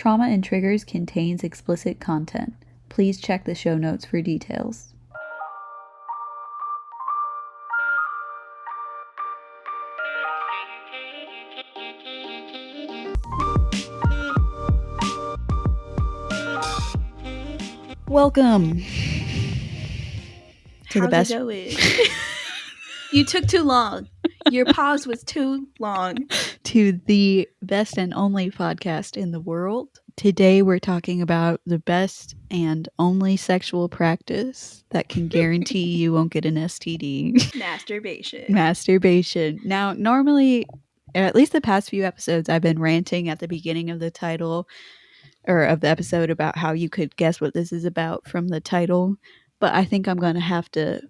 trauma and triggers contains explicit content. Please check the show notes for details. Welcome to the best. How's it going? You took too long. Your pause was too long. To the best and only podcast in the world. Today we're talking about the best and only sexual practice that can guarantee you won't get an STD. Masturbation. Now, normally, at least the past few episodes, I've been ranting at the beginning of the title or of the episode about how you could guess what this is about from the title. But I think I'm going to have to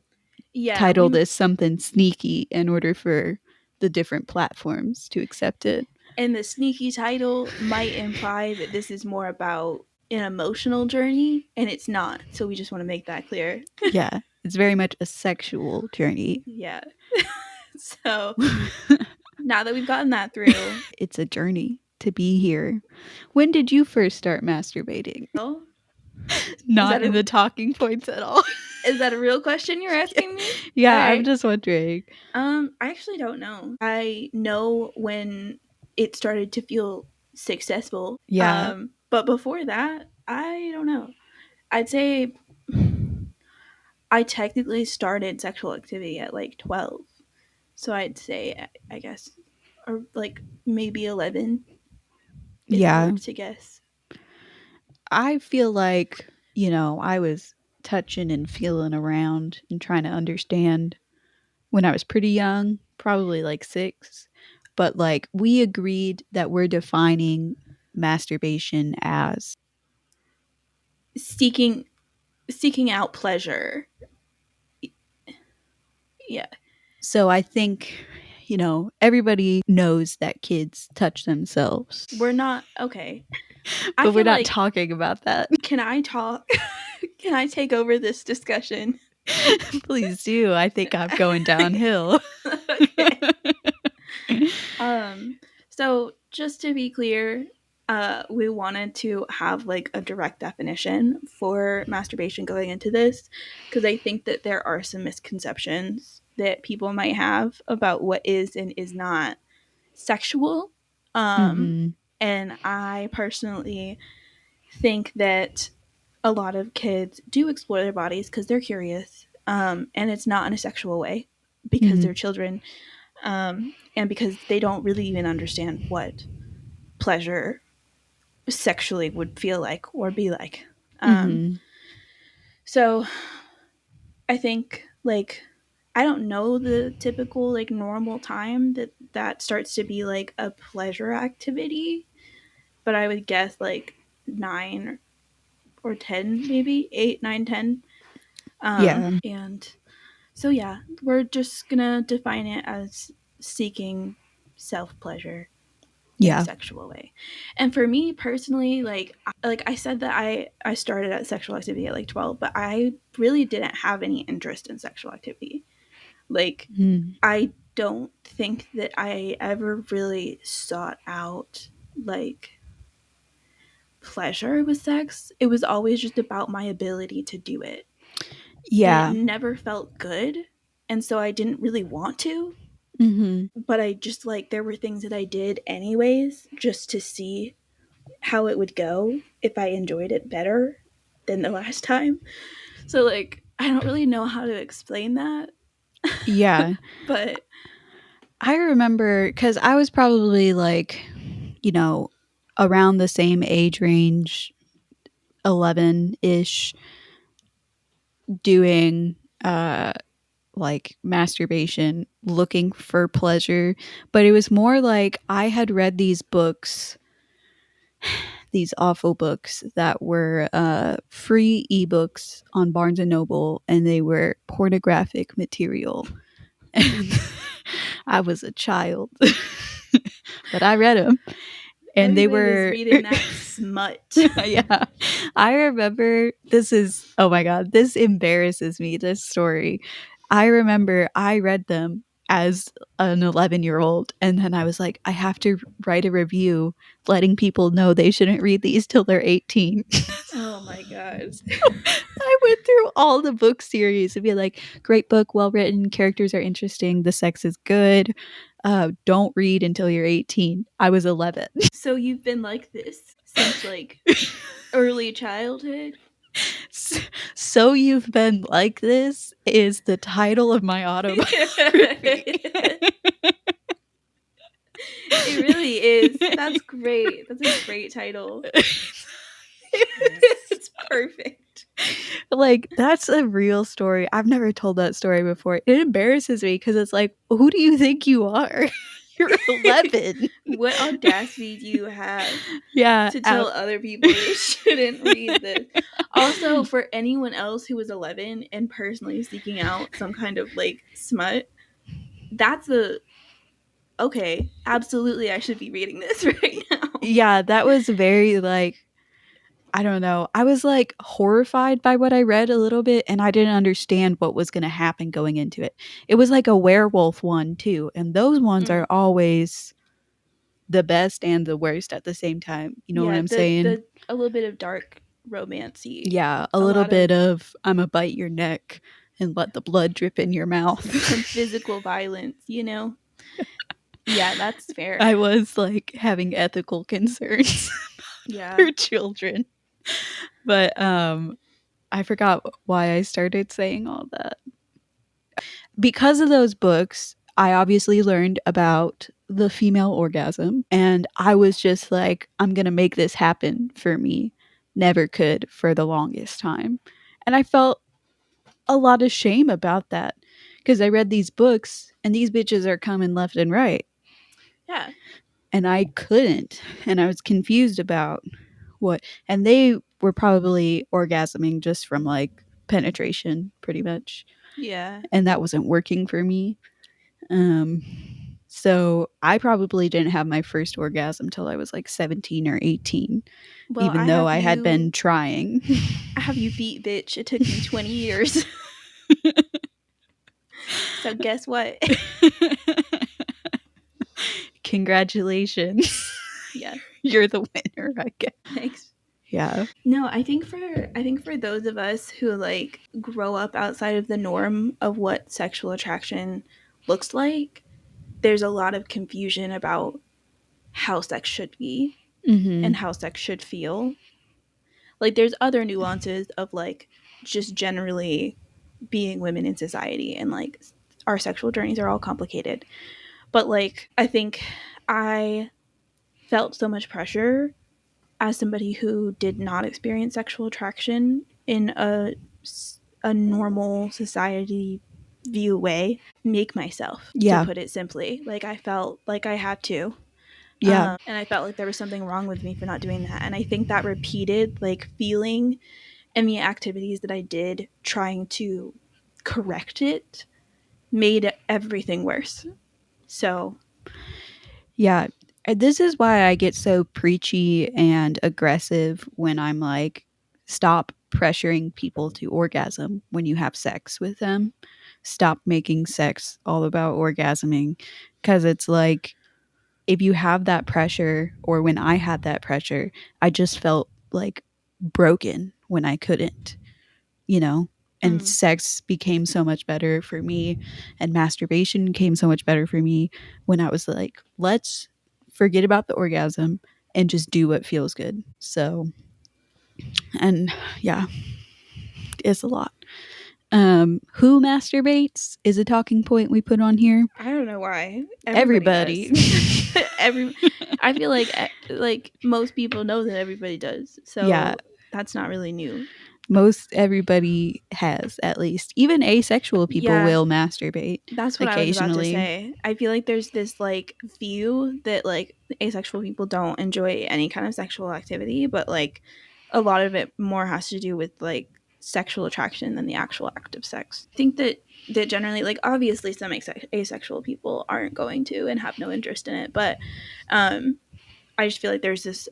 title this something sneaky in order for the different platforms to accept it. And the sneaky title might imply that this is more about an emotional journey, and it's not. So we just want to make that clear. Yeah, it's very much a sexual journey. Yeah. So now that we've gotten that through, it's a journey to be here. When did you first start masturbating? Oh, not in the talking points at all. Is that a real question you're asking me? Yeah, right. I'm just wondering. I actually don't know. I know when it started to feel successful. Yeah. But before that, I don't know. I'd say I technically started sexual activity at like 12. So I'd say, I guess, or like maybe 11. Yeah. To guess. I feel like, I was touching and feeling around and trying to understand when I was pretty young, probably like 6. But like we agreed that we're defining masturbation as seeking out pleasure. Yeah. So I think, everybody knows that kids touch themselves. We're not okay. But we're not talking about that. Can I talk? Can I take over this discussion? Please do. I think I'm going downhill. Okay. So just to be clear, we wanted to have like a direct definition for masturbation going into this, because I think that there are some misconceptions that people might have about what is and is not sexual. And I personally think that a lot of kids do explore their bodies because they're curious, and it's not in a sexual way because they're children, and because they don't really even understand what pleasure sexually would feel like or be like. So I think like I don't know the typical like normal time that starts to be like a pleasure activity, but I would guess like 9 or 10, maybe 8, 9, 10. Yeah. And so yeah, we're just gonna define it as seeking self-pleasure in a sexual way. And for me personally, like I said that I started at sexual activity at like 12, but I really didn't have any interest in sexual activity. Like I don't think that I ever really sought out like pleasure with sex. It was always just about my ability to do it. Yeah. And it never felt good, and so I didn't really want to. But I just like there were things that I did anyways just to see how it would go if I enjoyed it better than the last time. So like I don't really know how to explain that. Yeah. But I remember because I was probably like, around the same age range, 11-ish, doing like masturbation, looking for pleasure. But it was more like I had read these books, these awful books that were free ebooks on Barnes and Noble, and they were pornographic material. And I was a child, but I read them. And they were reading that smut. Yeah. I remember oh my God, this embarrasses me, this story. I remember I read them as an 11-year-old. And then I was like, I have to write a review letting people know they shouldn't read these till they're 18. Oh my god. I went through all the book series and be like, great book, well written, characters are interesting, the sex is good. Don't read until you're 18. I was 11. So you've been like this since like early childhood? So You've Been Like This is the title of my autobiography. It really is. That's great. That's a great title. It's perfect. Like, that's a real story. I've never told that story before. It embarrasses me because it's like, who do you think you are? You're 11. What audacity do you have Yeah. to tell other people they shouldn't read this? Also, for anyone else who was 11 and personally seeking out some kind of like smut, that's a okay, absolutely I should be reading this right now. Yeah, that was very like, I don't know. I was like horrified by what I read a little bit, and I didn't understand what was going to happen going into it. It was like a werewolf one too, and those ones are always the best and the worst at the same time. You know what Yeah, I'm saying? the a little bit of dark romancy. Yeah, a A little lot bit of of I'ma bite your neck and let the blood drip in your mouth. some physical violence, you know? Yeah, that's fair. I was like having ethical concerns Yeah. for children. But I forgot why I started saying all that. Because of those books, I obviously learned about the female orgasm, and I was just like, I'm going to make this happen for me. Never could for the longest time. And I felt a lot of shame about that because I read these books and these bitches are coming left and right. Yeah. And I couldn't. And I was confused about what, and they were probably orgasming just from like penetration, pretty much. Yeah. And that wasn't working for me. Um, so I probably didn't have my first orgasm till I was like 17 or 18, Well, even though I had been trying. I have you beat, bitch. It took me 20 years. So guess what? Congratulations. Yeah. You're the winner, I guess. Thanks. Yeah. No, I think for those of us who like grow up outside of the norm of what sexual attraction looks like, there's a lot of confusion about how sex should be Mm-hmm. and how sex should feel. Like there's other nuances of like just generally being women in society and like our sexual journeys are all complicated. But like I think I felt so much pressure as somebody who did not experience sexual attraction in a normal society view way, make myself, to Yeah. put it simply. Like I felt like I had to. Yeah. And I felt like there was something wrong with me for not doing that. And I think that repeated like feeling and the activities that I did trying to correct it made everything worse. So, Yeah. This is why I get so preachy and aggressive when I'm like, stop pressuring people to orgasm when you have sex with them. Stop making sex all about orgasming. Because it's like, if you have that pressure, or when I had that pressure, I just felt like broken when I couldn't, you know? And sex became so much better for me, and masturbation came so much better for me when I was like, let's forget about the orgasm and just do what feels good. So, and yeah, it's a lot. Who masturbates is a talking point we put on here. I don't know why. Everybody. Does. I feel like most people know that everybody does. So Yeah. that's not really new. Most everybody has, at least. Even asexual people Yeah, will masturbate that's what I was about to occasionally. say. I feel like there's this like view that like asexual people don't enjoy any kind of sexual activity, but like a lot of it more has to do with like sexual attraction than the actual act of sex. I think that generally like obviously some asexual people aren't going to and have no interest in it, but I just feel like there's this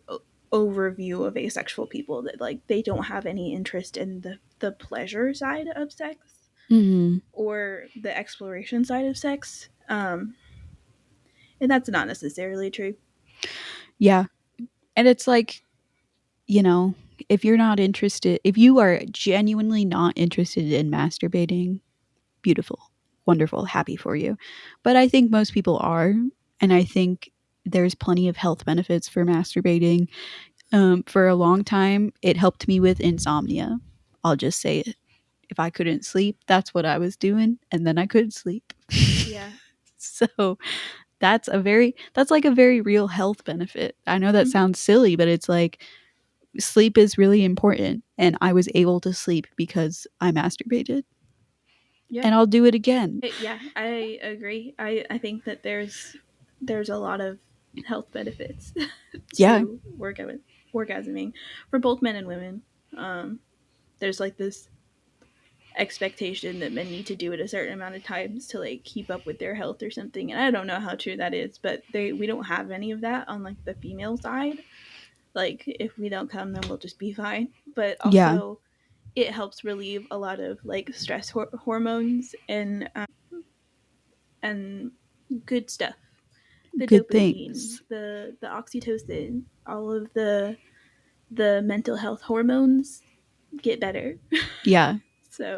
overview of asexual people that like they don't have any interest in the pleasure side of sex Mm-hmm. or the exploration side of sex. Um, and that's not necessarily true. Yeah. And it's like, you know, if you're not interested, if you are genuinely not interested in masturbating, beautiful, wonderful, happy for you. But I think most people are. And I think there's plenty of health benefits for masturbating. For a long time, it helped me with insomnia. I'll just say it. If I couldn't sleep, that's what I was doing. And then I could sleep. Yeah. So that's like a very real health benefit. I know that Mm-hmm. sounds silly, but it's like sleep is really important. And I was able to sleep because I masturbated. Yeah. And I'll do it again. Yeah, I agree. I think that there's a lot of health benefits Yeah. to orgasming for both men and women. Um, there's like this expectation that men need to do it a certain amount of times to like keep up with their health or something, and I don't know how true that is, but they we don't have any of that on like the female side. Like if we don't come, then we'll just be fine. But Yeah. also, it helps relieve a lot of like stress hormones and good stuff, the Good dopamine, things. the oxytocin, all of the mental health hormones get better. Yeah. So,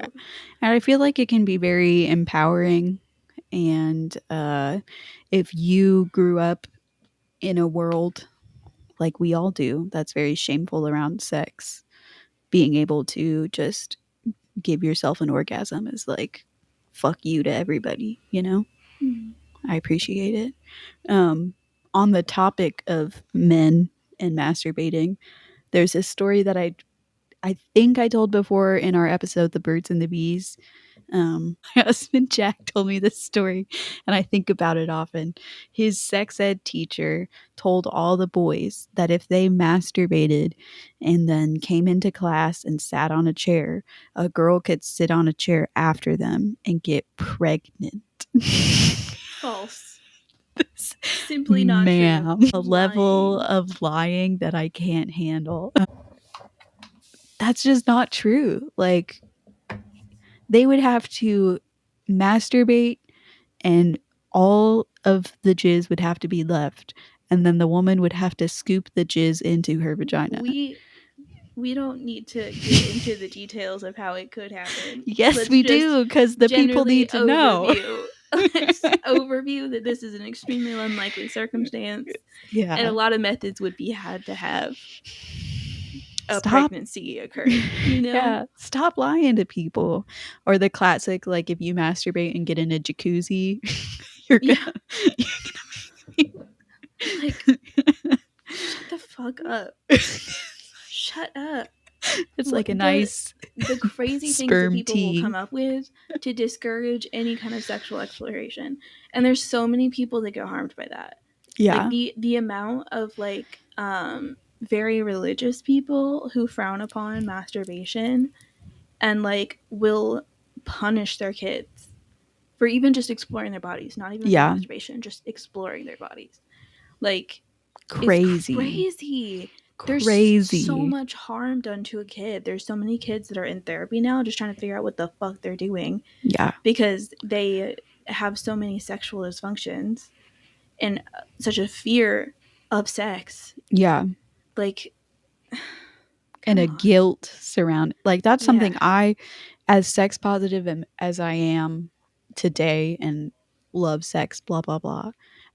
And I feel like it can be very empowering. And if you grew up in a world like we all do, that's very shameful around sex, being able to just give yourself an orgasm is like, fuck you to everybody, you know? mm, I appreciate it. Um, on the topic of men and masturbating, there's this story that I think I told before in our episode, The Birds and the Bees. My husband Jack told me this story, and I think about it often. His sex ed teacher told all the boys that if they masturbated and then came into class and sat on a chair, a girl could sit on a chair after them and get pregnant. false. This Simply not true. ma'am, a level Lying. of lying that I can't handle. That's just not true. Like, they would have to masturbate and all of the jizz would have to be left. And then the woman would have to scoop the jizz into her vagina. We we don't need to get into the details of how it could happen. Yes, Let's we just do, because the people generally need to know. let's overview that this is an extremely unlikely circumstance, and a Yeah. lot of methods would be had to have a Stop. pregnancy occur. You know? Yeah. Stop lying to people. Or the classic, like, if you masturbate and get in a jacuzzi, you're Yeah. gonna, you're Like, gonna shut the fuck up. Shut up. it's like a The nice the crazy things that sperm people will come tea. up with to discourage any kind of sexual exploration. And there's so many people that get harmed by that. Like Yeah. the amount of like very religious people who frown upon masturbation and like will punish their kids for even just exploring their bodies, not even for Yeah. masturbation, just exploring their bodies. Like is Crazy. crazy. There's so Crazy. much harm done to a kid. There's so many kids that are in therapy now just trying to figure out what the fuck they're doing Yeah. because they have so many sexual dysfunctions and such a fear of sex. Yeah. Like, And come a on. guilt surround, like, that's Yeah. something I, as sex positive as I am today and love sex, blah blah blah,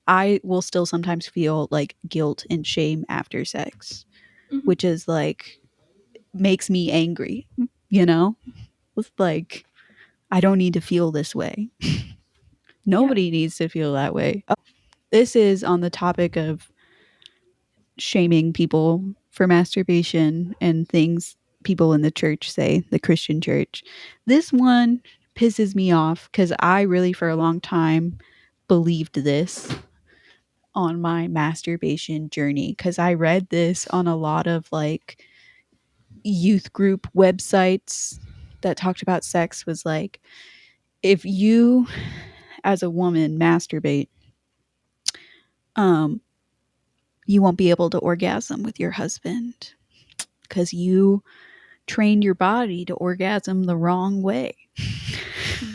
I will still sometimes feel like guilt and shame after sex, Hmm. which is like makes me angry, you know? It's like, I don't need to feel this way. Yeah. Nobody needs to feel that way. Oh, this is on the topic of shaming people for masturbation and things people in the church say, the Christian church. This one pisses me off because I really, for a long time, believed this on my masturbation journey because I read this on a lot of like youth group websites that talked about sex. Was like, if you as a woman masturbate, um you won't be able to orgasm with your husband because you trained your body to orgasm the wrong way.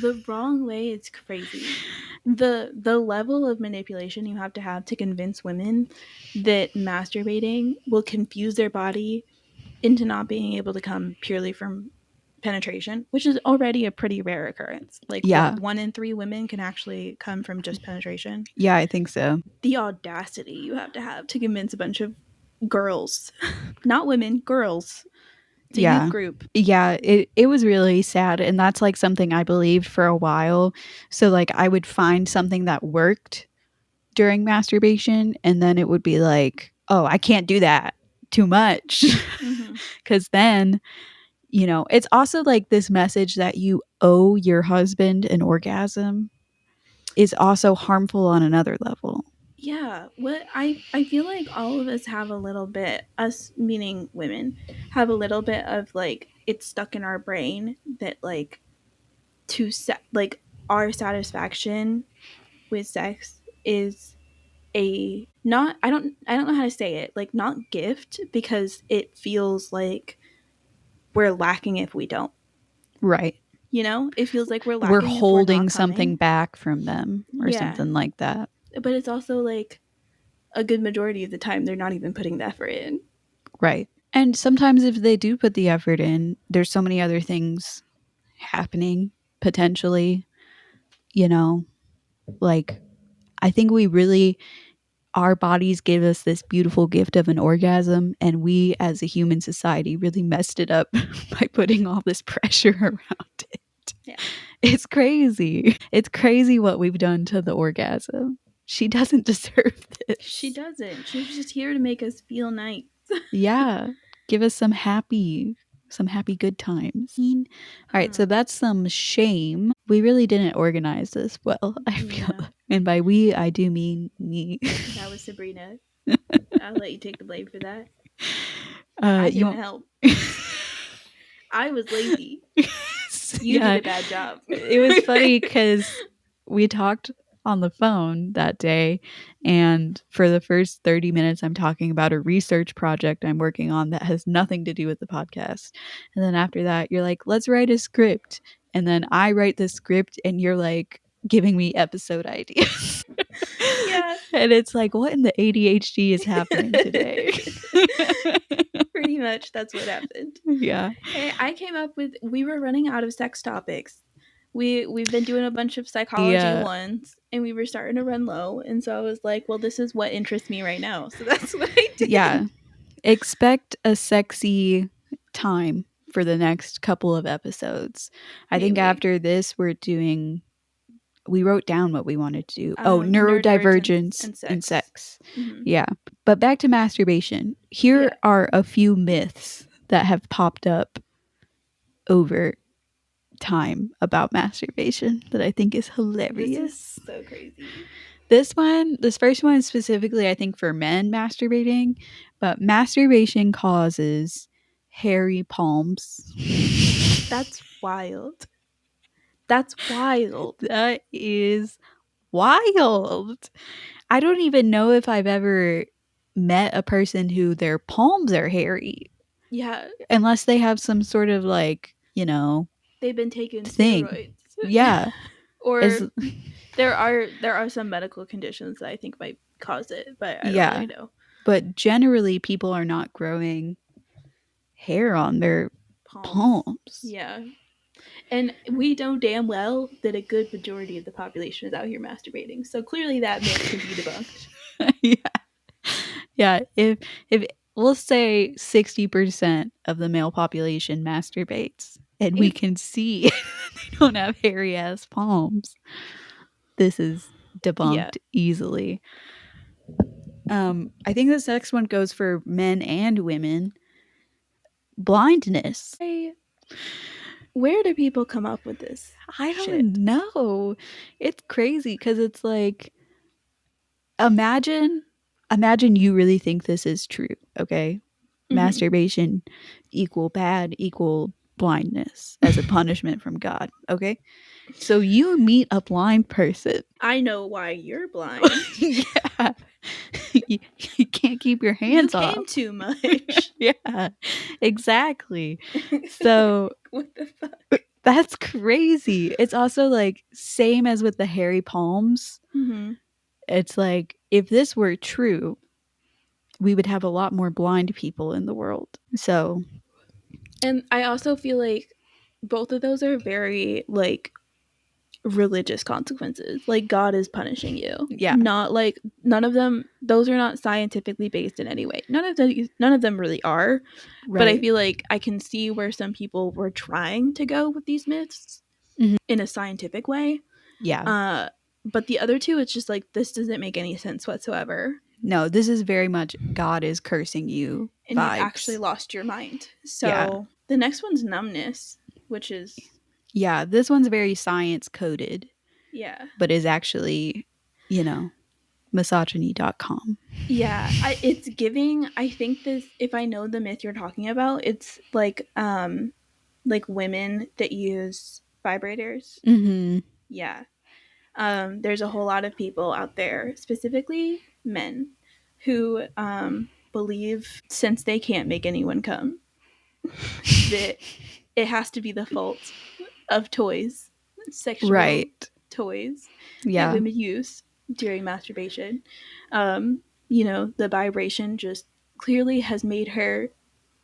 The wrong way is crazy. the level of manipulation you have to convince women that masturbating will confuse their body into not being able to come purely from penetration, which is already a pretty rare occurrence. Like, Yeah. what, 1 in 3 women can actually come from just penetration? Yeah, I think so. The audacity you have to convince a bunch of girls, not women, girls. It's a youth Yeah. group. Yeah, it was really sad, and that's like something I believed for a while. So like I would find something that worked during masturbation, and then it would be like, "Oh, I can't do that. Too much." Mm-hmm. Cuz then, it's also like this message that you owe your husband an orgasm is also harmful on another level. Yeah, what I feel like all of us have a little bit, us meaning women, have a little bit of like it's stuck in our brain that like to set like our satisfaction with sex is a not I don't know how to say it, like not gift, because it feels like we're lacking if we don't. Right. You know? It feels like we're We're lacking if we're not holding something coming. back from them or Yeah. something like that. But it's also like a good majority of the time they're not even putting the effort in. Right. And sometimes if they do put the effort in, there's so many other things happening potentially, you know, like I think we really our bodies gave us this beautiful gift of an orgasm, and we as a human society really messed it up by putting all this pressure around it. Yeah. It's crazy. It's crazy what we've done to the orgasm. She doesn't deserve this. She doesn't. She's just here to make us feel nice. Yeah. Give us some happy good times. All right, so that's some shame. We really didn't organize this well, I feel. Yeah. And by we, I do mean me. That was Sabrina. I'll let you take the blame for that. Uh, I you didn't want- help. I was lazy. You yeah, did a bad job. it was funny because we talked on the phone that day, and for the first 30 minutes, I'm talking about a research project I'm working on that has nothing to do with the podcast. And then after that, you're like, let's write a script. And then I write the script, and you're like, giving me episode ideas. Yeah. And it's like, what in the ADHD is happening today? Pretty much that's what happened. Yeah. Hey, I came up with we were running out of sex topics. We've been doing a bunch of psychology Yeah. ones and we were starting to run low, and so I was like, well, this is what interests me right now. So that's what I did. Yeah. Expect a sexy time for the next couple of episodes. I think Maybe. after this, we wrote down what we wanted to do. Oh, Neurodivergence neurodivergence and in sex. sex. Mm-hmm. Yeah. But back to masturbation. Here Yeah. are a few myths that have popped up over time about masturbation that I think is hilarious. This is so crazy. This first one is specifically, I think, for men masturbating, but masturbation causes hairy palms. That's wild. That's wild. That is wild. I don't even know if I've ever met a person who their palms are hairy, Yeah. unless they have some sort of like, They've been taking thing. steroids. Yeah. Or As, there are some medical conditions that I think might cause it, but I don't yeah. really know. But generally, people are not growing hair on their palms. Yeah. And we know damn well that a good majority of the population is out here masturbating. So clearly that myth can be debunked. Yeah. Yeah. If we'll say 60% of the male population masturbates and we can see they don't have hairy ass palms, this is debunked easily. I think this next one goes for men and women. Blindness. Where do people come up with this? I don't know. It's crazy because it's like, imagine you really think this is true, okay? Masturbation equal bad equal blindness as a punishment from God, okay? So you meet a blind person. I know why you're blind. Yeah. You can't keep your hands off. You came too much. Yeah, exactly. So what the fuck? That's crazy. It's also like same as with the hairy palms. Hmm. It's like if this were true, we would have a lot more blind people in the world. So, And I also feel like both of those are very like religious consequences. Like God is punishing you. yeah, Not like none of them those are not scientifically based in any way. None of them really are. But I right. feel like I can see where some people were trying to go with these myths Mhm. in a scientific way. Yeah. Uh but the other two, it's just like this doesn't make any sense whatsoever. No, this is very much God is cursing you And you've actually vibes. lost your mind. Yeah. So the next one's numbness, which is Yeah, this one's very science coded, yeah. but is actually, you know, misogyny.com. Yeah, it's giving. I think this. If I know the myth you're talking about, it's like women that use vibrators. Mhm. Yeah, there's a whole lot of people out there, specifically men, who believe since they can't make anyone come, that it has to be the fault of toys, sexual Right. toys that Yeah, women use during masturbation. Um, you know, the vibration just clearly has made her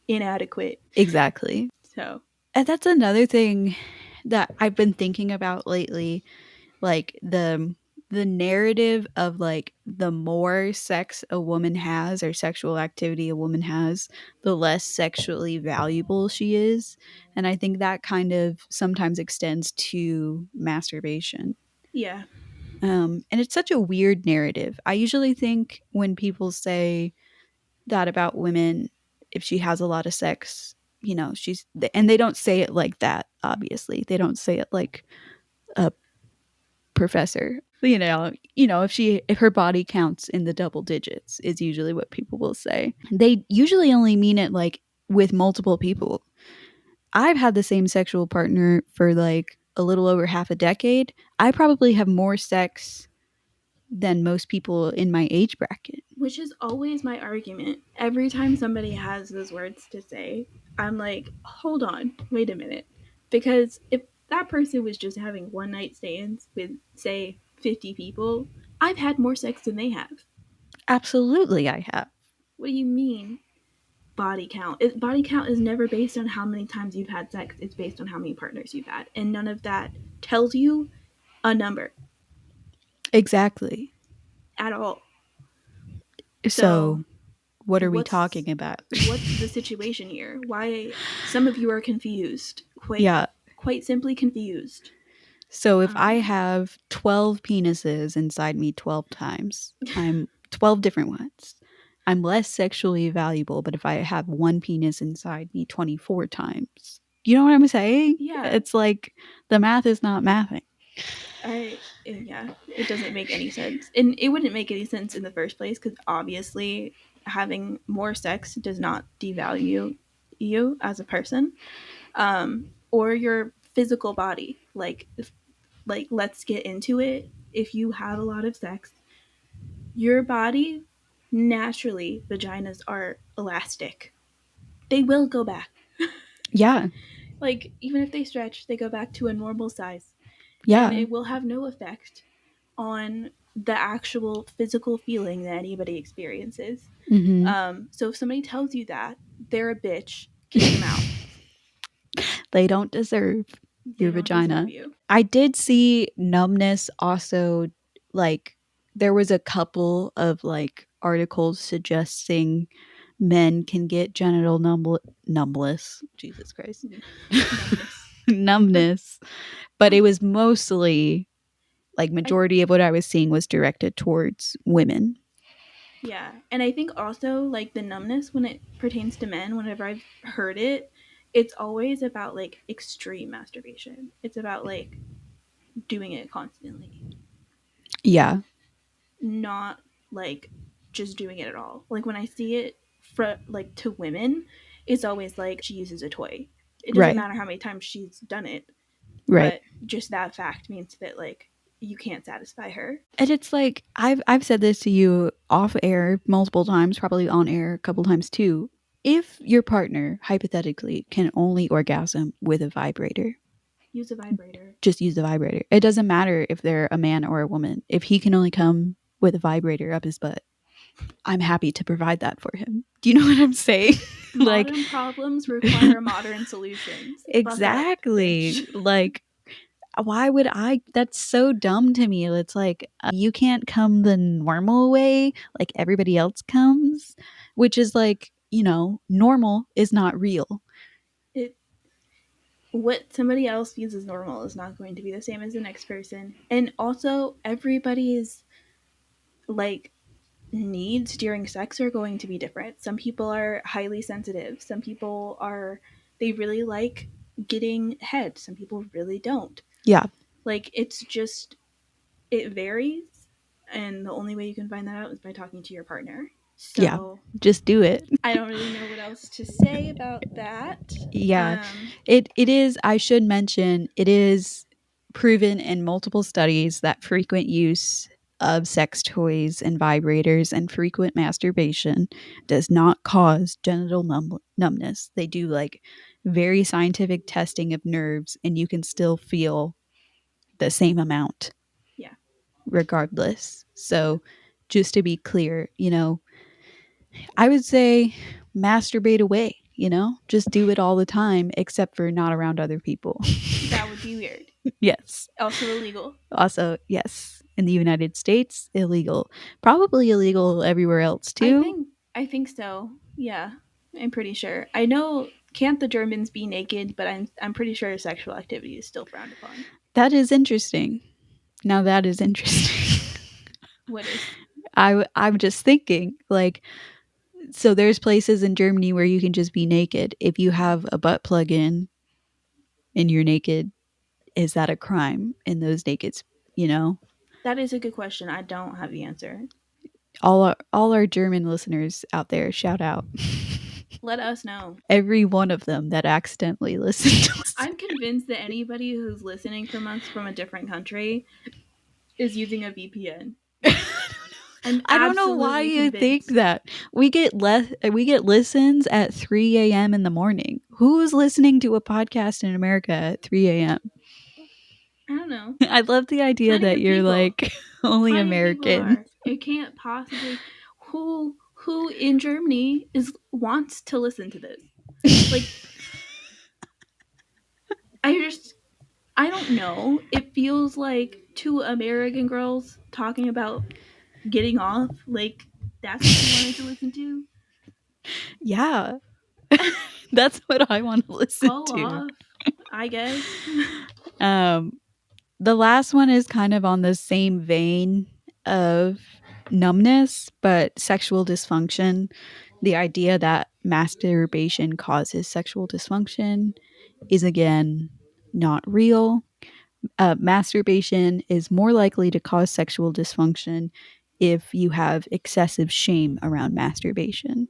inadequate. exactly. So, And that's another thing that I've been thinking about lately, like the narrative of like the more sex a woman has or sexual activity a woman has, the less sexually valuable she is. And I think that kind of sometimes extends to masturbation. yeah, And it's such a weird narrative. I usually think when people say that about women, if she has a lot of sex, you know, she's, and they don't say it like that, obviously. They don't say it like a professor. If her body counts in the double digits is usually what people will say. They usually only mean it like with multiple people. I've had the same sexual partner for like a little over half a decade. I probably have more sex than most people in my age bracket. which is always my argument. Every time somebody has those words to say, I'm like, hold on, wait a minute. Because if that person was just having one night stands with, say, 50 people, I've had more sex than they have. Absolutely, I have. What do you mean body count? Body count is never based on how many times you've had sex, it's based on how many partners you've had. And none of that tells you a number Exactly. at all. So, So, what are we what's talking about? what's the situation here? Why some of you are confused, Yeah. quite simply confused. So if I Um, have 12 penises inside me 12 times, I'm 12 different ones. I'm less sexually valuable, but if I have one penis inside me 24 times, you know what I'm saying? yeah, It's like the math is not mathing. yeah, it doesn't make any sense, and it wouldn't make any sense in the first place because obviously having more sex does not devalue you as a person, or your physical body. Like let's get into it. If you have a lot of sex, your body naturally vaginas are elastic. They will go back. Yeah. Like even if they stretch, they go back to a normal size, and Yeah. it will have no effect on the actual physical feeling that anybody experiences. Mhm. So if somebody tells you that, they're a bitch. Kick them out. They don't deserve They your don't deserve vagina. you. I did see numbness also, like there was a couple of like articles suggesting men can get genital numbness. Jesus Christ. Numbness. Numbness, but it was mostly like I majority of what I was seeing was directed towards women. Yeah, and I think also like the numbness when it pertains to men, whenever I've heard it, it's always about like extreme masturbation. It's about like doing it constantly, Yeah, not like just doing it at all. Like when I see it for like to women, it's always like she uses a toy. It doesn't right. matter how many times she's done it, Right. but just that fact means that like you can't satisfy her. And it's like I've said this to you off air multiple times, probably on air a couple times too. If your partner hypothetically can only orgasm with a vibrator, Use a vibrator. Just use the vibrator. It doesn't matter if they're a man or a woman. If he can only come with a vibrator up his butt, I'm happy to provide that for him. Do you know what I'm saying? Like, Modern problems require modern solutions. Buck up, bitch. exactly. Like, why would I? That's so dumb to me. It's like, you can't come the normal way like everybody else comes, which is like, normal is not real. It what somebody else views as normal is not going to be the same as the next person. And also everybody's like needs during sex are going to be different. Some people are highly sensitive. Some people are they really like getting head. Some people really don't. Yeah. Like it's just it varies and the only way you can find that out is by talking to your partner. Yeah. So Just do it. I don't really know what else to say about that. Yeah. Um It is, I should mention, it is proven in multiple studies that frequent use of sex toys and vibrators and frequent masturbation does not cause genital numbness. They do like very scientific testing of nerves, and you can still feel the same amount yeah. regardless. So, just to be clear, I would say masturbate away, just do it all the time, except for not around other people. That would be weird. Yes. Also illegal. Also, yes. In the United States, illegal. Probably illegal everywhere else I too. think I think so. Yeah. I'm pretty sure. I know can't the Germans be naked, but I'm pretty sure sexual activity is still frowned upon. That is interesting. Now that is interesting. What is I'm just thinking, like, so there's places in Germany where you can just be naked. If you have a butt plug in and you're naked, is that a crime in those nakeds? You know, that is a good question. I don't have the answer. all our German listeners out there, shout out. Let us know. Every one of them that accidentally listened to us. I'm convinced that anybody who's listening from us from a different country is using a VPN. I'm I don't know why absolutely you think convinced. that. We get listens at 3 a.m. in the morning. Who's listening to a podcast in America at 3 a.m.? I don't know. I love the idea Plenty that of you're people. like only Plenty of people American. are. It can't possibly who in Germany is wants to listen to this. Like I just I don't know. It feels like two American girls talking about getting off. Like that's what you wanted to listen to. Yeah, that's what I want to listen Go to. off, I guess. Um, the last one is kind of on the same vein of numbness, but sexual dysfunction. The idea that masturbation causes sexual dysfunction is again not real. Masturbation is more likely to cause sexual dysfunction if you have excessive shame around masturbation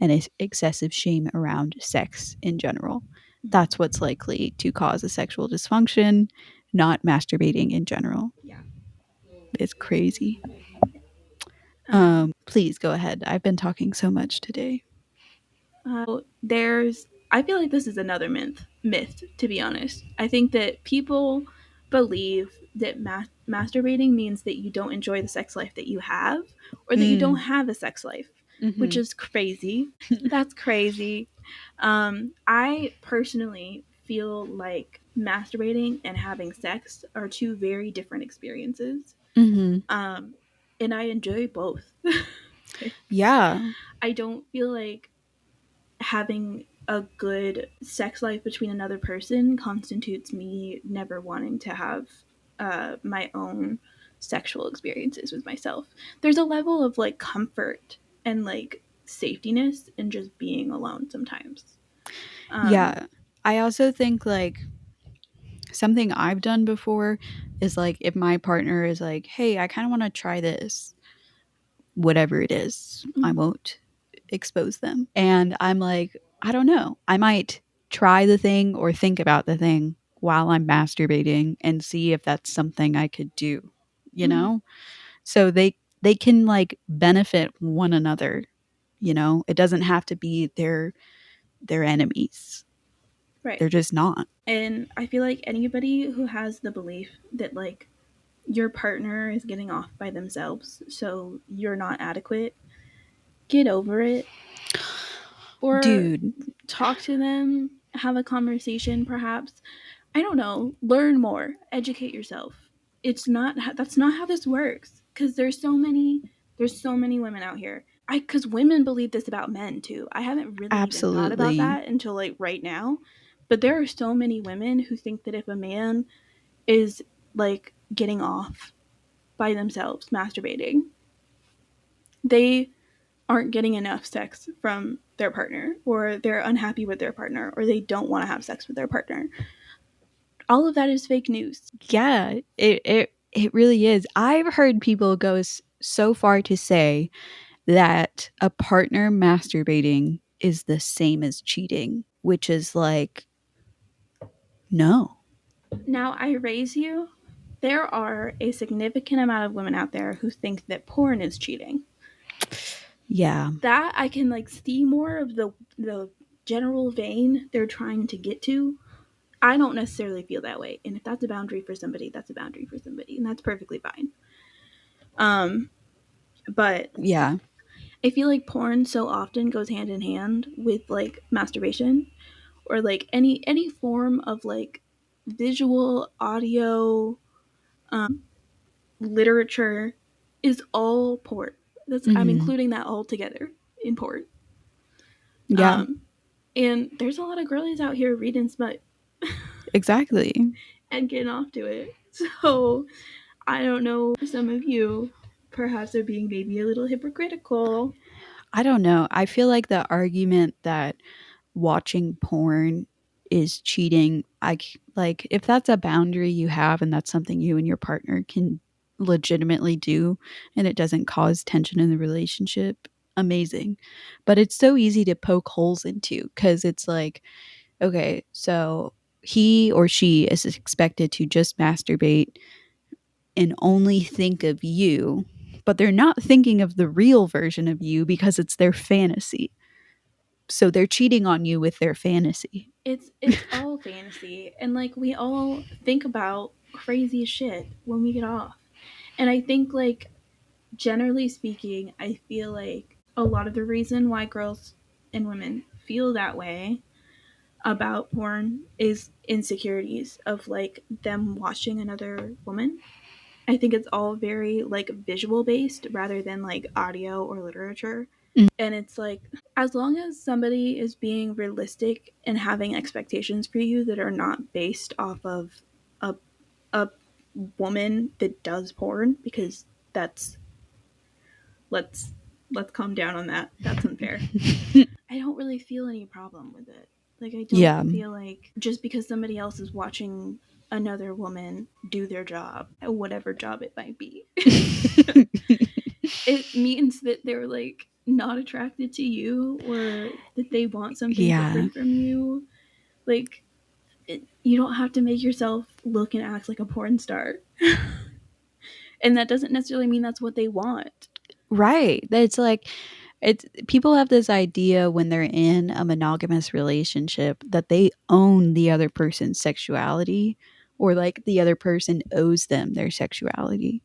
and excessive shame around sex in general. That's what's likely to cause a sexual dysfunction, not masturbating in general. Yeah. It's crazy. Um, Please go ahead. I've been talking so much today. there's I feel like this is another myth to be honest. I think that people believe that masturbating means that you don't enjoy the sex life that you have or that you don't Mm. have a sex life, which Hmm. is crazy. That's crazy. I personally feel like masturbating and having sex are two very different experiences. Hmm. um, and I enjoy both. Yeah. I don't feel like having a good sex life between another person constitutes me never wanting to have my own sexual experiences with myself. There's a level of like comfort and like safetiness in just being alone sometimes. Um, Yeah. I also think like something I've done before is like if my partner is like, "Hey, I kind of want to try this, whatever it is." I mm, won't expose them. And I'm like, I don't know. I might try the thing or think about the thing while I'm masturbating and see if that's something I could do, you mm, know? So they can like benefit one another, you know? It doesn't have to be their enemies. Right. They're just not. And I feel like anybody who has the belief that like your partner is getting off by themselves, so you're not adequate, get over it. Or Dude, talk to them, have a conversation perhaps. I don't know, learn more, educate yourself. It's not that's not how this works cuz there's so many women out here. I cuz women believe this about men too. I haven't really even thought about absolutely. that until like right now. But there are so many women who think that if a man is like getting off by themselves masturbating, they aren't getting enough sex from their partner, or they're unhappy with their partner, or they don't want to have sex with their partner. All of that is fake news. Yeah, it really is. I've heard people go so far to say that a partner masturbating is the same as cheating, which is like, no. Now, I raise you. There are a significant amount of women out there who think that porn is cheating. Yeah, That I can like see more of the general vein they're trying to get to. I don't necessarily feel that way, and if that's a boundary for somebody, that's a boundary for somebody, and that's perfectly fine. Um, but yeah. I feel like porn so often goes hand in hand with like masturbation, or like any form of like visual, audio, literature is all porn. That's I'm Mhm. including that all together in porn. Yeah, Um, and there's a lot of girlies out here reading smut exactly. and getting off to it. So I don't know, some of you perhaps are being maybe a little hypocritical. I don't know. I feel like the argument that watching porn is cheating, like if that's a boundary you have and that's something you and your partner can legitimately do and it doesn't cause tension in the relationship, amazing. But it's so easy to poke holes into cuz it's like, okay, so he or she is expected to just masturbate and only think of you, but they're not thinking of the real version of you because it's their fantasy. So they're cheating on you with their fantasy. It's all fantasy, and like we all think about crazy shit when we get off. And I think like generally speaking, I feel like a lot of the reason why girls and women feel that way about porn is insecurities of like them watching another woman. I think it's all very like visual based rather than like audio or literature. Mm. And it's like, as long as somebody is being realistic and having expectations for you that are not based off of a, a woman that does porn, because that's let's let's calm down on that. That's unfair. I don't really feel any problem with it. Like I don't Yeah. feel like just because somebody else is watching another woman do their job, whatever job it might be, it means that they're like not attracted to you or that they want something Yeah. different from you. Like you don't have to make yourself look and act like a porn star. And that doesn't necessarily mean that's what they want. Right. It's like it's people have this idea when they're in a monogamous relationship that they own the other person's sexuality or like the other person owes them their sexuality.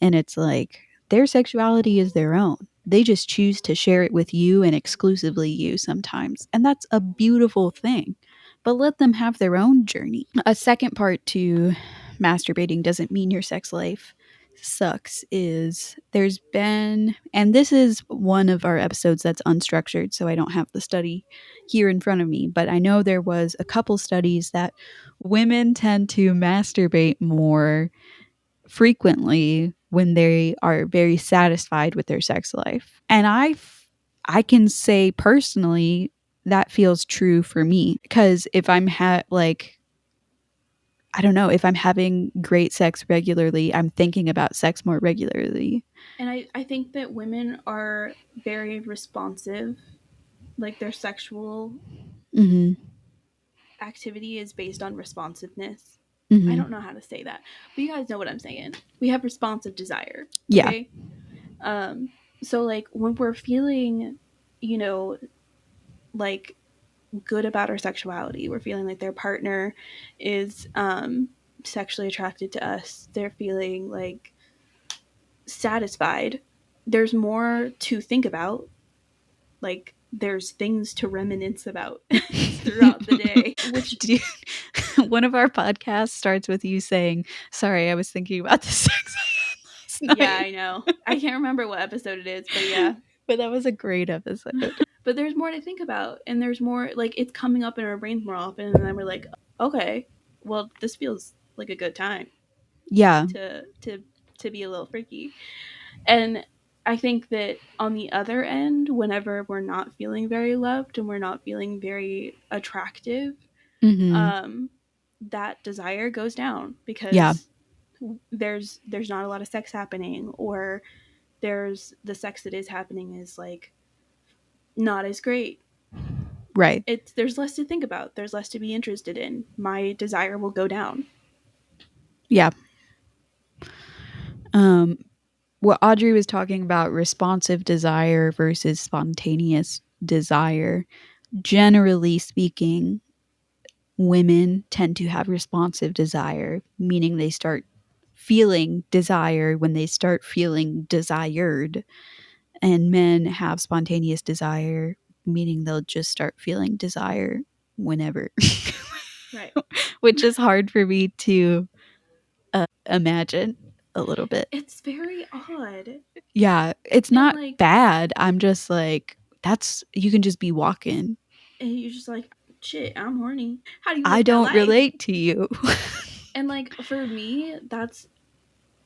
And it's like their sexuality is their own. They just choose to share it with you and exclusively you sometimes. And that's a beautiful thing. But let them have their own journey. A second part to masturbating doesn't mean your sex life sucks is there's been, and this is one of our episodes that's unstructured, so I don't have the study here in front of me, but I know there was a couple studies that women tend to masturbate more frequently when they are very satisfied with their sex life. And I can say personally that feels true for me because if I'm like I don't know, if I'm having great sex regularly, I'm thinking about sex more regularly. And I think that women are very responsive. Like their sexual Mhm. activity is based on responsiveness. I Mhm. don't know how to say that, but you guys know what I'm saying. We have responsive desire, Yeah. okay? Um, so like when we're feeling, you know, like good about our sexuality. We're feeling like their partner is sexually attracted to us. They're feeling like satisfied. There's more to think about. Like there's things to reminisce about throughout the day, which Do one of our podcasts starts with you saying, "Sorry, I was thinking about the sex I had last yeah, night." I know. I can't remember what episode it is, but yeah. But that was a great episode. But there's more to think about, and there's more like it's coming up in our brains more often, and then we're like, okay, well, this feels like a good time Yeah. to be a little freaky. And I think that on the other end, whenever we're not feeling very loved and we're not feeling very attractive, Mhm. um, that desire goes down Yeah. because there's not a lot of sex happening, or there's the sex that is happening is like not as great. Right. It's there's less to think about. There's less to be interested in. My desire will go down. Yeah. Um what Audrey was talking about, responsive desire versus spontaneous desire. Generally speaking, women tend to have responsive desire, meaning they start feeling desire when they start feeling desired. And men have spontaneous desire, meaning they'll just start feeling desire whenever, Right. which is hard for me to imagine a little bit. It's very odd. Yeah, it's And not like bad. I'm just like, that's, you can just be walking. and you're just like, shit, I'm horny. How do you I live that don't life? relate to you. And like for me, that's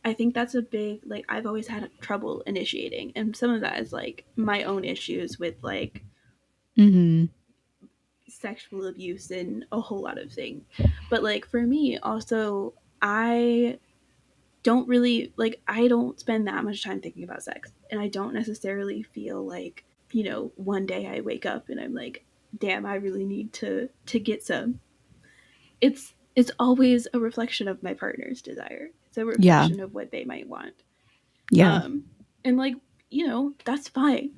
I think that's a big like I've always had trouble initiating, and some of that is like my own issues with like Hmm. sexual abuse and a whole lot of things. But like for me, also I don't really like I don't spend that much time thinking about sex, and I don't necessarily feel like one day I wake up and I'm like, damn, I really need to get some. It's always a reflection of my partner's desire. It's a Yeah. reflection of what they might want. Yeah. Um, and like, that's fine.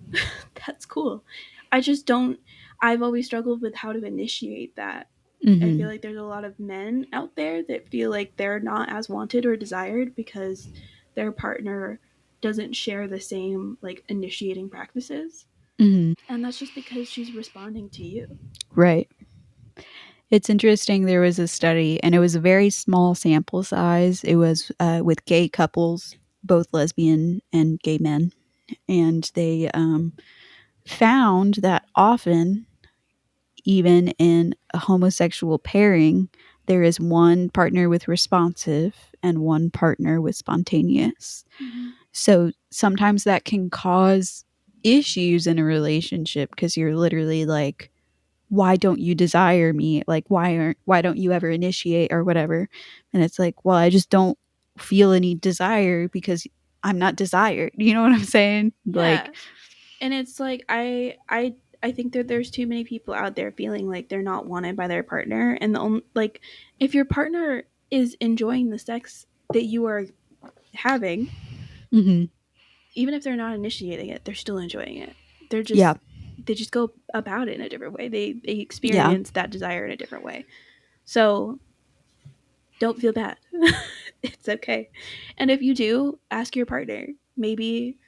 That's cool. I just don't, I've always struggled with how to initiate that. I feel Hmm. like there's a lot of men out there that feel like they're not as wanted or desired because their partner doesn't share the same like initiating practices. Hmm. And that's just because she's responding to you. Right. It's interesting. There was a study, and it was a very small sample size. It was with gay couples, both lesbian and gay men. And they found that often, even in a homosexual pairing, there is one partner with responsive and one partner with spontaneous. Mm-hmm. So sometimes that can cause issues in a relationship because you're literally like, why don't you desire me? Like, why don't you ever initiate or whatever? And it's like, well, I just don't feel any desire because I'm not desired. You know what I'm saying? Yeah. Like, And it's like I think that there's too many people out there feeling like they're not wanted by their partner, and the only like if your partner is enjoying the sex that you are having, mhm, even if they're not initiating it, they're still enjoying it. They're yeah, just they just go about it in a different way. They yeah, experience that desire in a different way. So don't feel bad. It's okay. And if you do, ask your partner. Maybe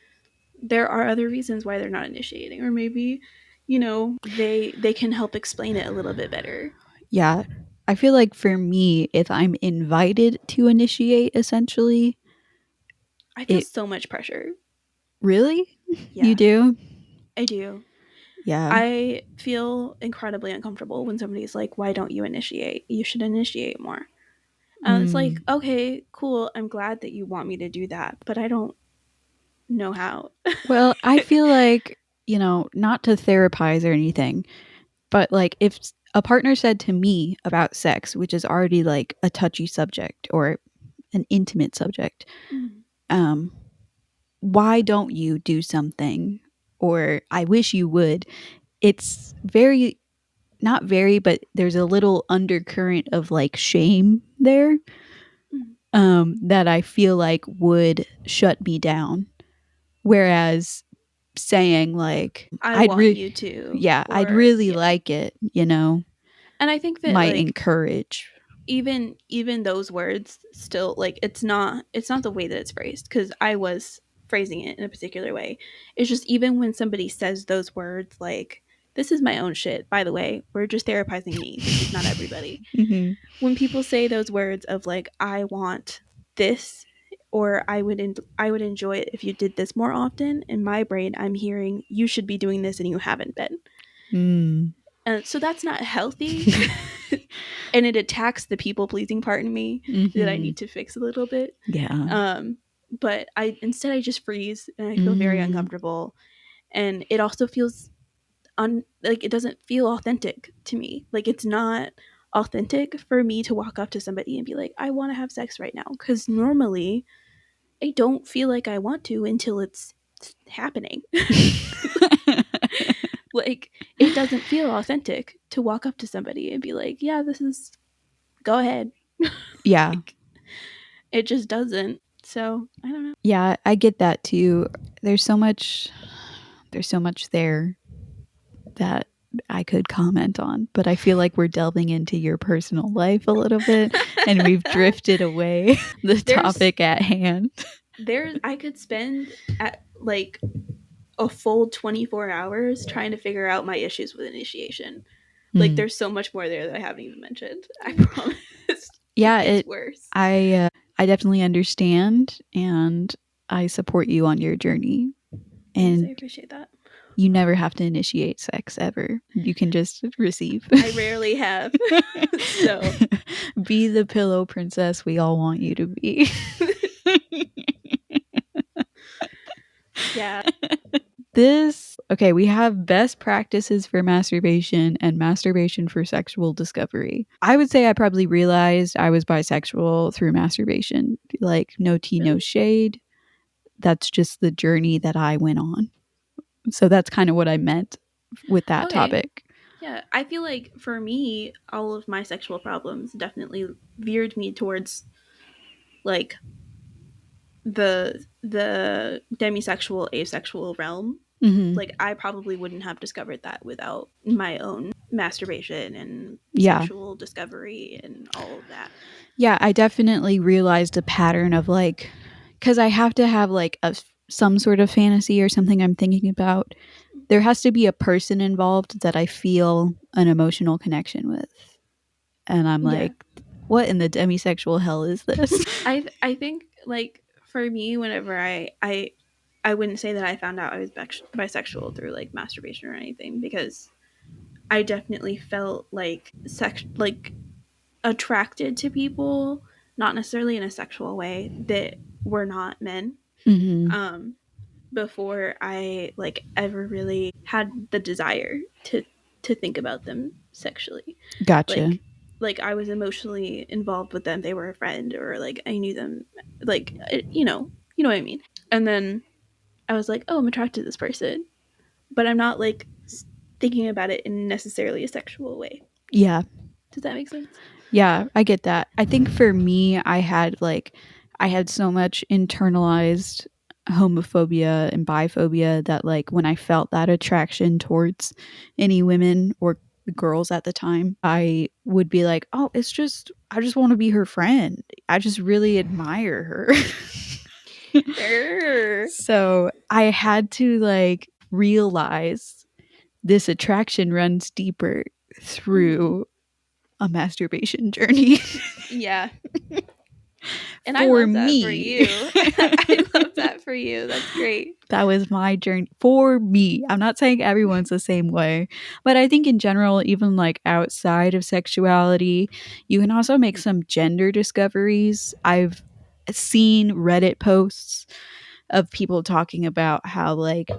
there are other reasons why they're not initiating, or maybe they can help explain it a little bit better. yeah. I feel like for me, if I'm invited to initiate, essentially, I feel it so much pressure. really, you Yeah, do, I do. yeah, I feel incredibly uncomfortable when somebody's like, why don't you initiate? You should initiate more. And it's like, mm. okay, cool, I'm glad that you want me to do that, but I don't know how. Well, I feel like, not to therapize or anything, but like if a partner said to me about sex, which is already like a touchy subject or an intimate subject, Mm, um, why don't you do something? Or I wish you would. It's very, not very, but there's a little undercurrent of like shame there, mm, that I feel like would shut me down. Whereas saying like I I'd want really you to, yeah, I'd or really yeah. like it, you know, And I think that might like encourage. even those words still like it's not the way that it's phrased, because I was phrasing it in a particular way. It's just even when somebody says those words like, this is my own shit, by the way, we're just therapizing me, this is not everybody. Hmm. When people say those words of like, I want this, or I would enjoy it if you did this more often, in my brain I'm hearing you should be doing this and you haven't been. Mm. So that's not healthy. And it attacks the people pleasing part in me that I Hmm. need to fix a little bit. Yeah. Um, but I just freeze and I feel very Hmm. uncomfortable, and it also feels like it doesn't feel authentic to me. Like it's not authentic for me to walk up to somebody and be like, I want to have sex right now, because normally I don't feel like I want to until it's happening. Like it doesn't feel authentic to walk up to somebody and be like, yeah, this is, go ahead. Yeah. Like it just doesn't. So I don't know. Yeah, I get that too. There's so much there's so much there that I could comment on, but I feel like we're delving into your personal life a little bit and we've drifted away the there's topic at hand. I could spend at like a full 24 hours trying to figure out my issues with initiation. Like Hmm. there's so much more there that I haven't even mentioned. I promise. It Yeah, gets worse. I definitely understand and I support you on your journey. Thanks, I And appreciate that. you never have to initiate sex ever. You can just receive. I rarely have. So Be the pillow princess we all want you to be. yeah. This okay, we have best practices for masturbation and masturbation for sexual discovery. I would say I probably realized I was bisexual through masturbation. Like no tea, no Really? shade. That's just the journey that I went on. So that's kind of what I meant with that Okay. topic. Yeah. I feel like for me, all of my sexual problems definitely veered me towards like the demisexual asexual realm. Hmm. Like I probably wouldn't have discovered that without my own masturbation and Yeah. sexual discovery and all of that. Yeah, I definitely realized a pattern of like, because I have to have like some sort of fantasy or something I'm thinking about. There has to be a person involved that I feel an emotional connection with. And I'm Yeah. like, what in the demisexual hell is this? I think like for me, whenever I wouldn't say that I found out I was bisexual through like masturbation or anything, because I definitely felt like attracted to people, not necessarily in a sexual way, that were not men. Hmm. Um, before I like ever really had the desire to think about them sexually. Gotcha. Like I was emotionally involved with them. They were a friend, or like I knew them, like you know what I mean. And then I was like, oh, I'm attracted to this person, but I'm not like thinking about it in necessarily a sexual way. Yeah. Does that make sense? Yeah, I get that. I think for me, I had so much internalized homophobia and biphobia that like when I felt that attraction towards any women or girls at the time, I would be like, "Oh, it's just I just want to be her friend. I just really admire her." Err. So, I had to like realize this attraction runs deeper Mhm. through a masturbation journey. Yeah, and I For love that for me. you. I love that for you. That's great. That was my journey for me. I'm not saying everyone's the same way, but I think in general, even like outside of sexuality, you can also make some gender discoveries. I've seen Reddit posts of people talking about how like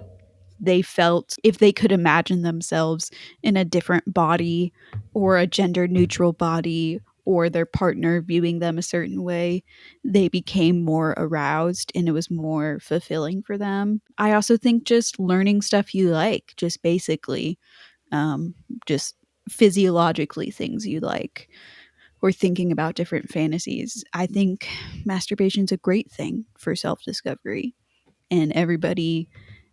they felt if they could imagine themselves in a different body or a gender neutral body or their partner viewing them a certain way, they became more aroused and it was more fulfilling for them. I also think just learning stuff you like, just basically, um, just physiologically things you like, or thinking about different fantasies. I think masturbation's a great thing for self discovery, and everybody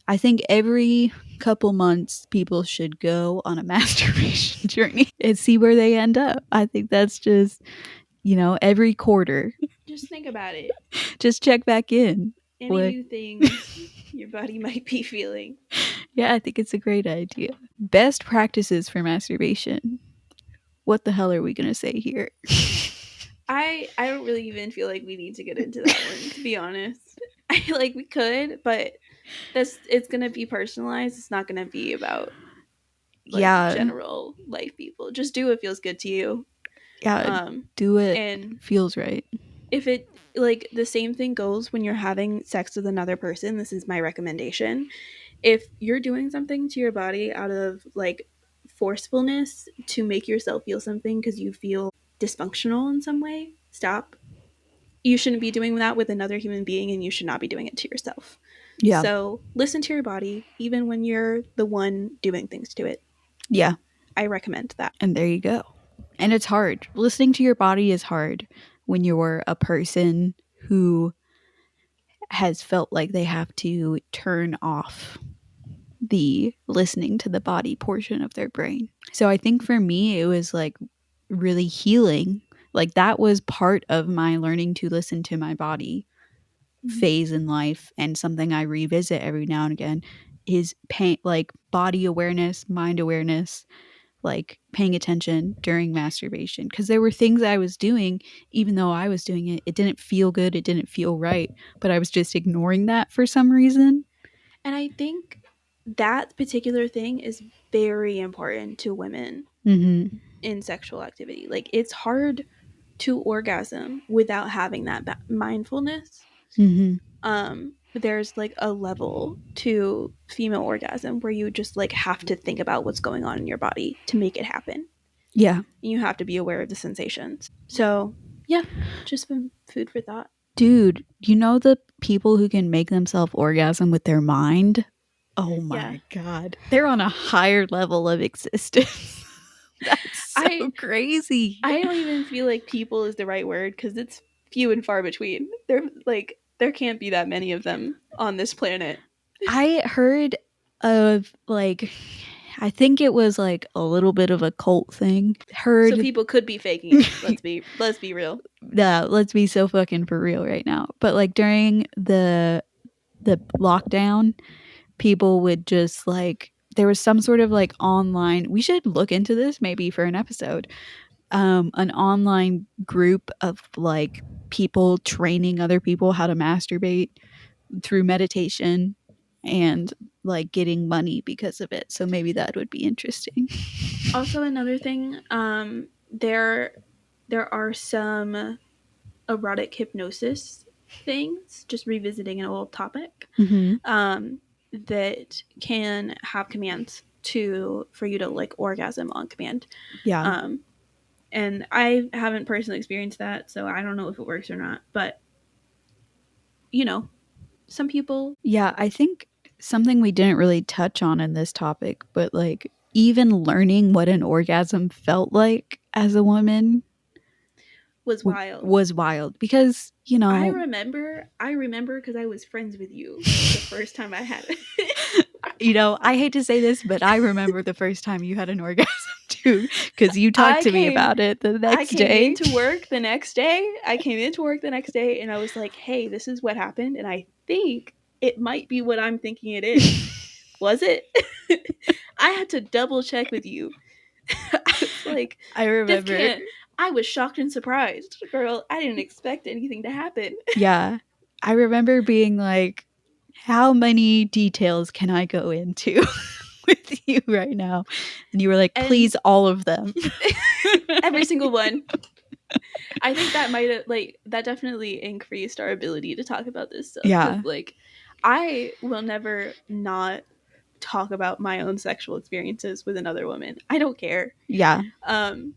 I think every couple months people should go on a masturbation journey and see where they end up. I think that's just, every quarter, Just think about it. just check back in. Any What? new things your body might be feeling. Yeah, I think it's a great idea. Best practices for masturbation. What the hell are we going to say here? I don't really even feel like we need to get into that one, to be honest. I like we could, but that's it's gonna be personalized. It's not gonna be about like Yeah, general life people. Just do what feels good to you. yeah, Um do it. and Feels right. if it like the same thing goes when you're having sex with another person, this is my recommendation. If you're doing something to your body out of like forcefulness to make yourself feel something because you feel dysfunctional in some way, stop. You shouldn't be doing that with another human being, and you should not be doing it to yourself. Yeah, So listen to your body, even when you're the one doing things to it. yeah. I recommend that. And there you go. And it's hard. Listening to your body is hard when you're a person who has felt like they have to turn off the listening to the body portion of their brain. So I think for me, it was like really healing. Like that was part of my learning to listen to my body Mhm. phase in life, and something I revisit every now and again is pain, like body awareness, mind awareness, like paying attention during masturbation, because there were things I was doing, even though I was doing it, it didn't feel good, it didn't feel right, but I was just ignoring that for some reason. And I think that particular thing is very important to women Mhm. in sexual activity. Like it's hard to orgasm without having that mindfulness. Mhm. There's like a level to female orgasm where you just like have to think about what's going on in your body to make it happen. Yeah. You have to be aware of the sensations. So yeah, just some food for thought. Dude, you know the people who can make themselves orgasm with their mind? Oh Yeah. my god. They're on a higher level of existence. That's I so crazy. I don't even feel like people is the right word because it's few and far between. There can't be that many of them on this planet. I heard of like, I think it was like a little bit of a cult thing. So Heard people could be faking it. Let's be real. let's be so fucking for real right now. But like during the lockdown, people would just like, there was some sort of like online, we should look into this maybe for an episode, an online group of like people training other people how to masturbate through meditation and like getting money because of it. So maybe that would be interesting. Also, another thing, there are some erotic hypnosis things. Just revisiting an old topic, Hmm. that can have commands to for you to like orgasm on command. Yeah. Um, and I haven't personally experienced that, so I don't know if it works or not. But you know, some people Yeah. I think something we didn't really touch on in this topic, but like even learning what an orgasm felt like as a woman was wild. was wild because, I remember because I was friends with you the first time I had it. I hate to say this, but I remember the first time you had an orgasm too, because you talked I to me came about it the I next came day. into work the next day. I came into work the next day and I was like, "Hey, this is what happened and I think it might be what I'm thinking it is." Was it? I had to double check with you. I was like, I "This remember. can't." I was shocked and surprised. Girl, I didn't expect anything to happen. Yeah. I remember being like, how many details can I go into with you right now? And you were like, And please, all of them. every single one. I think that might have like that definitely increased our ability to talk about this stuff cuz Yeah. like I will never not talk about my own sexual experiences with another woman. I don't care. Yeah. Um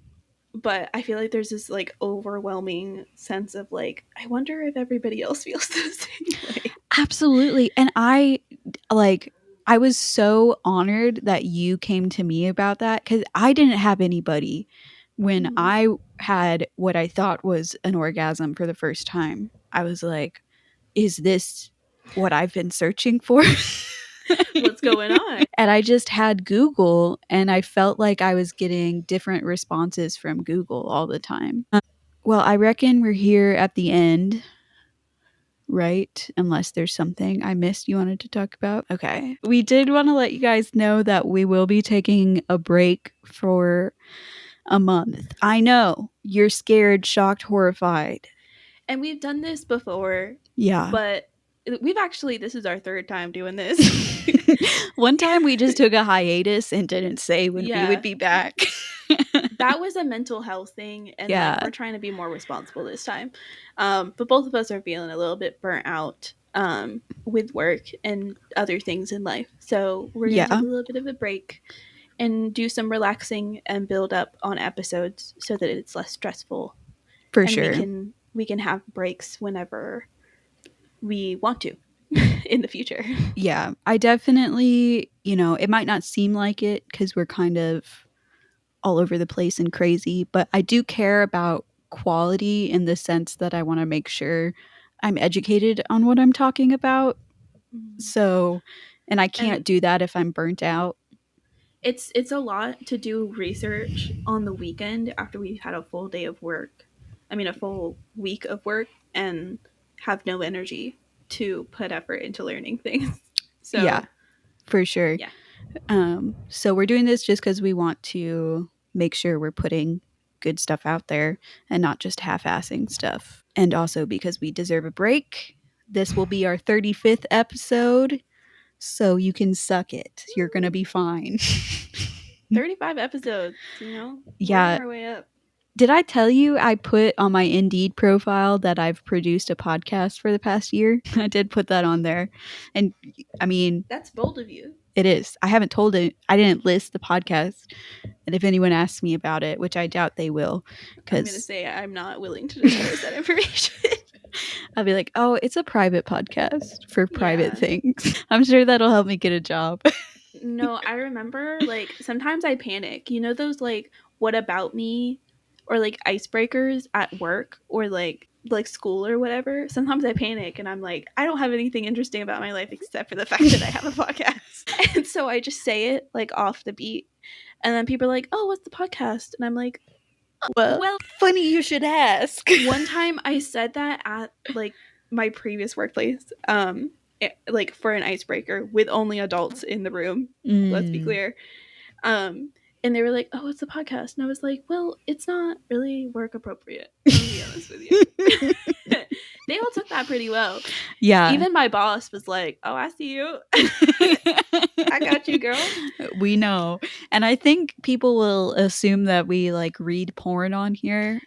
but I feel like there's this like overwhelming sense of like I wonder if everybody else feels the same way. Absolutely. And I was so honored that you came to me about that because I didn't have anybody when Mhm. I had what I thought was an orgasm for the first time. I was like, is this what I've been searching for? What's going on? And I just had Google, and I felt like I was getting different responses from Google all the time. Well, I reckon we're here at the end, right? Unless there's something I missed you wanted to talk about. Okay. We did want to let you guys know that we will be taking a break for a month. I know you're scared, shocked, horrified. And we've done this before. Yeah. But this is our third time doing this. One time we just took a hiatus and didn't say when we would be back. That was a mental health thing, and Yeah. we're trying to be more responsible this time. But both of us are feeling a little bit burnt out with work and other things in life. So we're going to take a little bit of a break and do some relaxing and build up on episodes so that it's less stressful. For and sure. We can have breaks whenever we want to in the future. Yeah, I definitely, it might not seem like it because we're kind of all over the place and crazy, but I do care about quality in the sense that I want to make sure I'm educated on what I'm talking about. So, and I can't do that if I'm burnt out. It's a lot to do research on the weekend after we've had a full day of work. I mean, a full week of work, and have no energy to put effort into learning things. So yeah, for sure. Yeah. So we're doing this just because we want to make sure we're putting good stuff out there and not just half-assing stuff. And also because we deserve a break. This will be our 35th episode, so you can suck it. You're going to be fine. 35 episodes, yeah. We're on our way up. Did I tell you I put on my Indeed profile that I've produced a podcast for the past year? I did put that on there. And I mean, that's bold of you. It is. I haven't told it. I didn't list the podcast. And if anyone asks me about it, which I doubt they will, I'm going to say I'm not willing to disclose that information. I'll be like, oh, it's a private podcast for private things. I'm sure that'll help me get a job. No, I remember sometimes I panic. You know those what about me or icebreakers at work or like school or whatever? Sometimes I panic and I'm like, I don't have anything interesting about my life except for the fact that I have a podcast. And so I just say it off the beat. And then people are like, oh, what's the podcast? And I'm like, well, funny you should ask. One time I said that at my previous workplace, for an icebreaker with only adults in the room. Let's be clear. And they were like, oh, it's a podcast. And I was like, well, it's not really work appropriate. I'll be honest with you. They all took that pretty well. Yeah. Even my boss was like, oh, I see you. I got you, girl. We know. And I think people will assume that we read porn on here.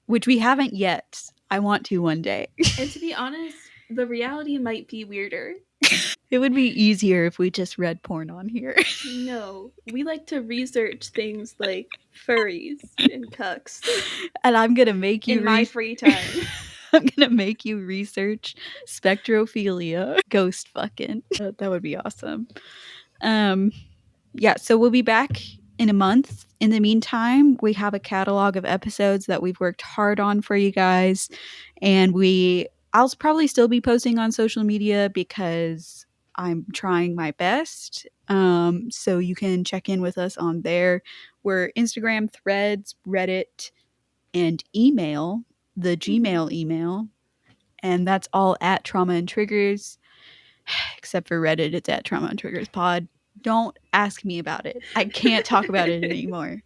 Which we haven't yet. I want to one day. And to be honest, the reality might be weirder. It would be easier if we just read porn on here. No, we like to research things like furries and cucks. And I'm going to make you in my free time. I'm going to make you research spectrophilia. Ghost fucking. That would be awesome. Yeah, so we'll be back in a month. In the meantime, we have a catalog of episodes that we've worked hard on for you guys. And I'll probably still be posting on social media because I'm trying my best. So you can check in with us on there. We're Instagram, Threads, Reddit, and email, the Gmail email. And that's all at Trauma and Triggers. Except for Reddit, it's at Trauma and Triggers Pod. Don't ask me about it. I can't talk about it anymore.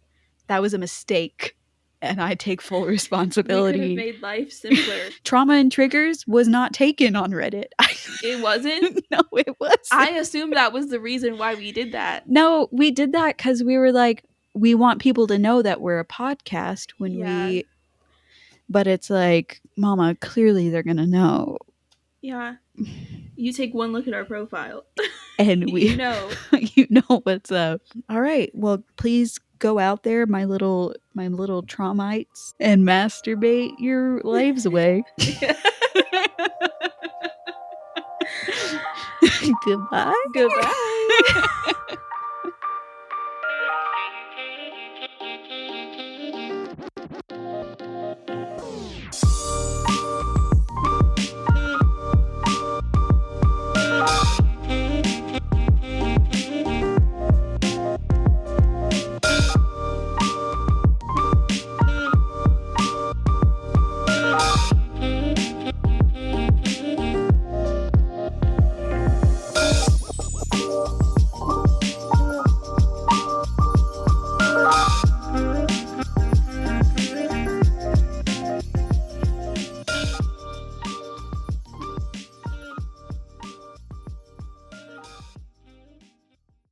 That was a mistake. And I take full responsibility. We could have made life simpler. Trauma and Triggers was not taken on Reddit. It wasn't? No, it wasn't. I assumed that was the reason why we did that. No, we did that because we were like, we want people to know that we're a podcast when we... But it's like, Mama, clearly they're going to know. Yeah. You take one look at our profile. And you know. You know what's up. All right. Well, please go out there, my little traumites, and masturbate your lives away. Goodbye. Goodbye.